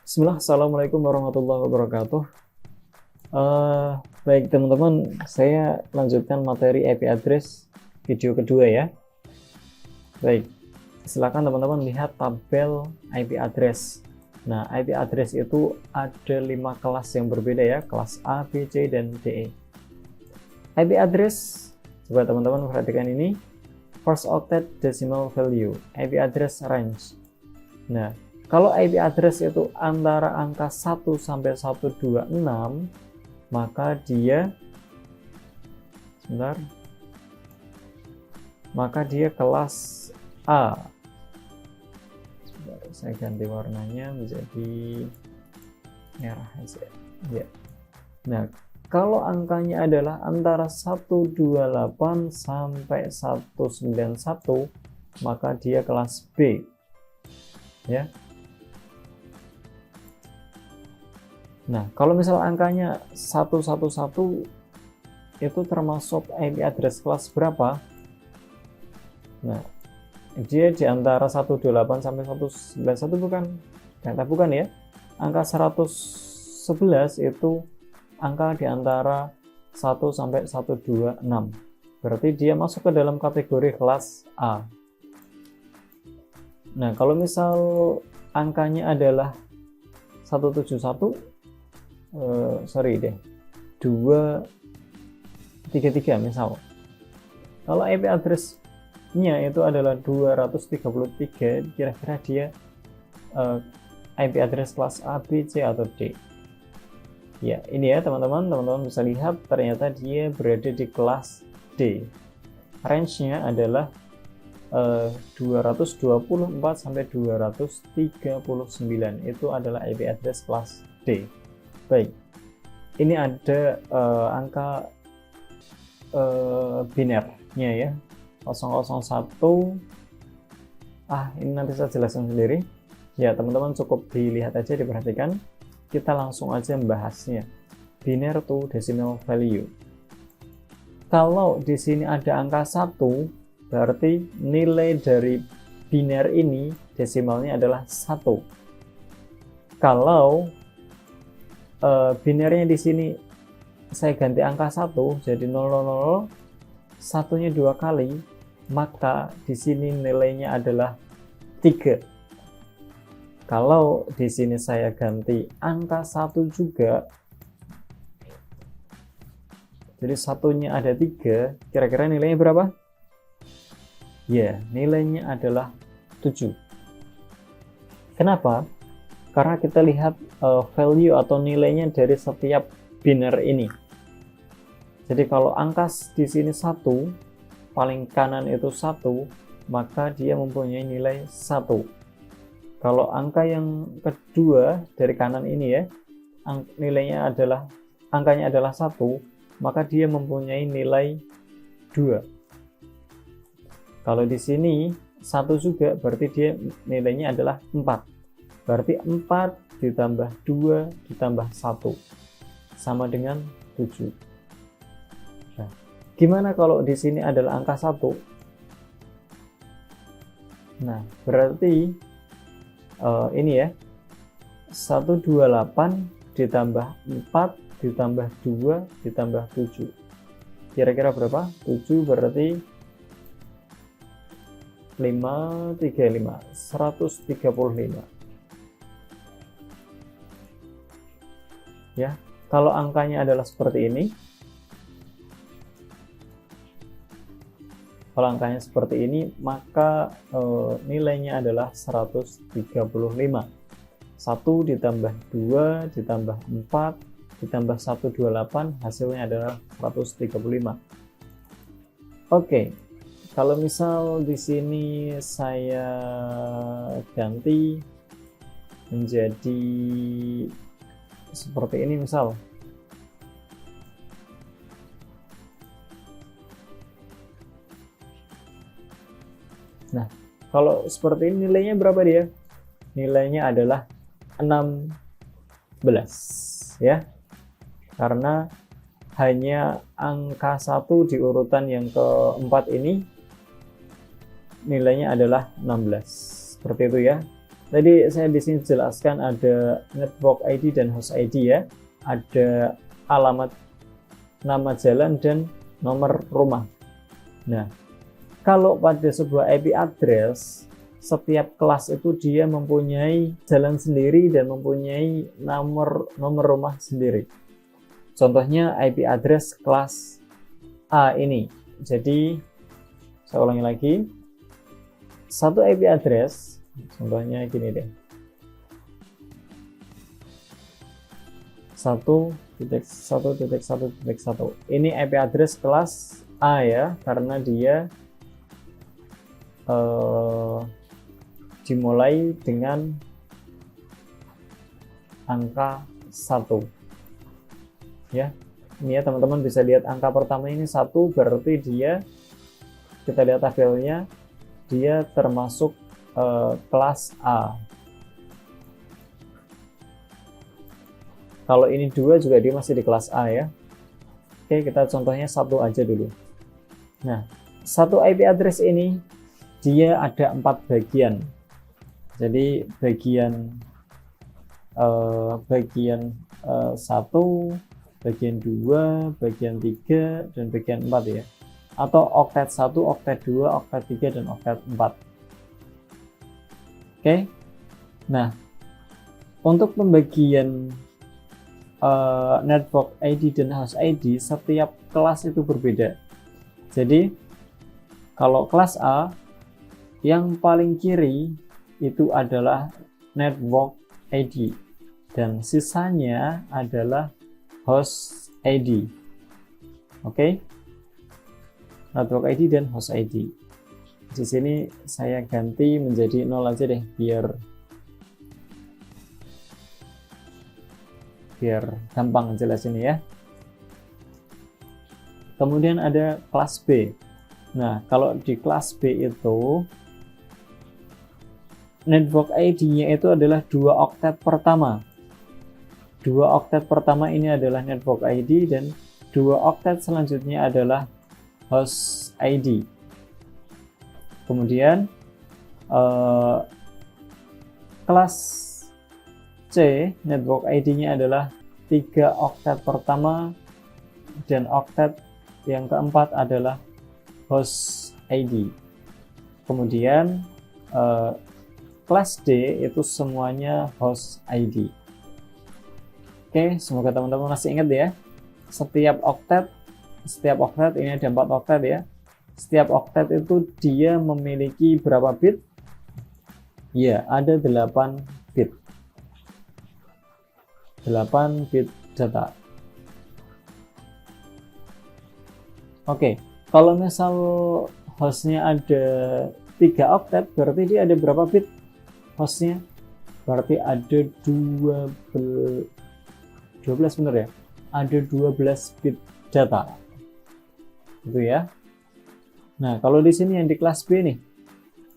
Bismillah, Assalamualaikum warahmatullahi wabarakatuh. Baik teman-teman, saya lanjutkan materi IP address video kedua ya. Baik, silakan teman-teman lihat tabel IP address. Nah, IP address itu ada 5 kelas yang berbeda ya, kelas A, B, C, dan D. IP address, coba teman-teman perhatikan ini, first octet decimal value, IP address range. Nah, kalau IP address itu antara angka 1 sampai 126, maka dia kelas A. Sebentar, saya ganti warnanya menjadi merah aja. Ya. Nah, kalau angkanya adalah antara 128 sampai 191, maka dia kelas B. Ya. Nah, kalau misal angkanya 111 itu termasuk IP address kelas berapa? Nah, dia di antara 128 sampai 191 bukan? Ternyata bukan ya. Angka 111 itu angka di antara 1 sampai 126. Berarti dia masuk ke dalam kategori kelas A. Nah, kalau misal angkanya adalah 171, 233 misal. Kalau IP address-nya itu adalah 233, kira-kira dia IP address kelas A, B, C, atau D. Ya, ini ya teman-teman bisa lihat ternyata dia berada di kelas D. Range-nya adalah 224 sampai 239, itu adalah IP address kelas D. Baik, ini ada angka binernya ya, 001. Ini nanti saya jelaskan sendiri ya teman-teman, cukup dilihat aja, diperhatikan. Kita langsung aja membahasnya. Biner to decimal value. Kalau di sini ada angka 1, berarti nilai dari biner ini desimalnya adalah 1. Kalau binernya di sini saya ganti angka 1 jadi 000, satunya 2 kali, maka di sini nilainya adalah 3. Kalau di sini saya ganti angka 1 juga, jadi satunya ada 3, kira-kira nilainya berapa? Ya, nilainya adalah 7. Kenapa? Karena kita lihat value atau nilainya dari setiap biner ini. Jadi kalau angka di sini 1, paling kanan itu 1, maka dia mempunyai nilai 1. Kalau angka yang kedua dari kanan ini ya, angkanya adalah 1, maka dia mempunyai nilai 2. Kalau di sini 1 juga, berarti dia nilainya adalah 4. Berarti 4 ditambah 2 ditambah 1 sama dengan 7. Nah, gimana kalau di sini adalah angka 1? Nah, berarti ini ya, 128 ditambah 4 ditambah 2 ditambah 7. Kira-kira berapa? 7 berarti 535, 135. Ya, kalau angkanya adalah seperti ini, maka nilainya adalah 135. 1 ditambah 2 ditambah 4 ditambah 128, hasilnya adalah 135. Oke, kalau misal di sini saya ganti menjadi seperti ini misal. Nah, kalau seperti ini nilainya berapa dia? Nilainya adalah 16 ya. Karena hanya angka 1 di urutan yang keempat ini nilainya adalah 16. Seperti itu ya. Tadi saya di sini jelaskan ada network ID dan host ID ya. Ada alamat, nama jalan, dan nomor rumah. Nah, kalau pada sebuah IP address, setiap kelas itu dia mempunyai jalan sendiri dan mempunyai nomor rumah sendiri. Contohnya IP address kelas A ini. Jadi, saya ulangi lagi. Satu IP address, contohnya gini deh. 1.1.1.1. Ini IP address kelas A ya, karena dia dimulai dengan angka 1 ya. Ini ya teman-teman bisa lihat angka pertama ini 1, berarti dia, kita lihat tabelnya, dia termasuk kelas A. Kalau ini 2 juga dia masih di kelas A ya. Oke, kita contohnya 1 aja dulu. Nah, satu IP address ini dia ada 4 bagian. Jadi bagian 1, bagian 2, bagian 3, dan bagian 4 ya. Atau oktet 1, oktet 2, oktet 3, dan oktet 4. Oke. Nah, untuk pembagian network ID dan host ID, setiap kelas itu berbeda. Jadi, kalau kelas A, yang paling kiri itu adalah network ID, dan sisanya adalah host ID. Oke? Network ID dan host ID. Di sini saya ganti menjadi 0 aja deh, biar gampang jelasin ya. Kemudian ada kelas B. Nah, kalau di kelas B itu network ID-nya itu adalah 2 oktet pertama. 2 oktet pertama ini adalah network ID, dan 2 oktet selanjutnya adalah host ID. Kemudian kelas C, network ID-nya adalah 3 oktet pertama, dan oktet yang keempat adalah host ID. Kemudian kelas D itu semuanya host ID. Oke, semoga teman-teman masih ingat ya. Setiap oktet ini ada 4 oktet ya. Setiap oktet itu dia memiliki berapa bit? Ya, ada 8 bit. 8 bit data. Oke, kalau misal hostnya ada 3 oktet, berarti dia ada berapa bit hostnya? Berarti ada 12 bener ya? Ada 12 bit data. Itu ya. Nah, kalau di sini yang di kelas B nih,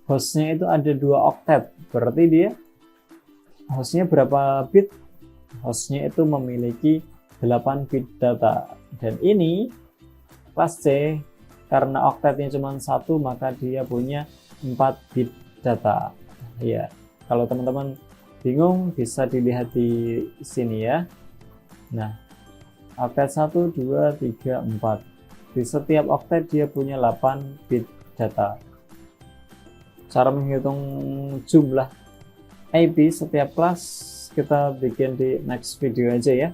hostnya itu ada 2 oktet, berarti dia hostnya berapa bit? Hostnya itu memiliki 8 bit data. Dan ini kelas C, karena oktetnya cuma 1, maka dia punya 4 bit data. Ya, kalau teman-teman bingung bisa dilihat di sini ya. Nah, oktet 1, 2, 3, 4. Di setiap oktet dia punya 8 bit data. Cara menghitung jumlah IP setiap kelas kita bikin di next video aja ya.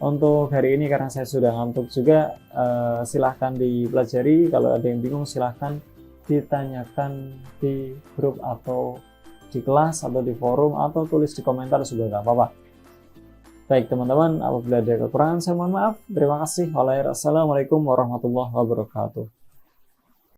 Untuk hari ini karena saya sudah ngantuk juga, silahkan dipelajari. Kalau ada yang bingung silahkan ditanyakan di grup atau di kelas atau di forum atau tulis di komentar juga nggak apa-apa. Baik teman-teman, apabila ada kekurangan saya mohon maaf. Terima kasih. Wassalamualaikum warahmatullahi wabarakatuh.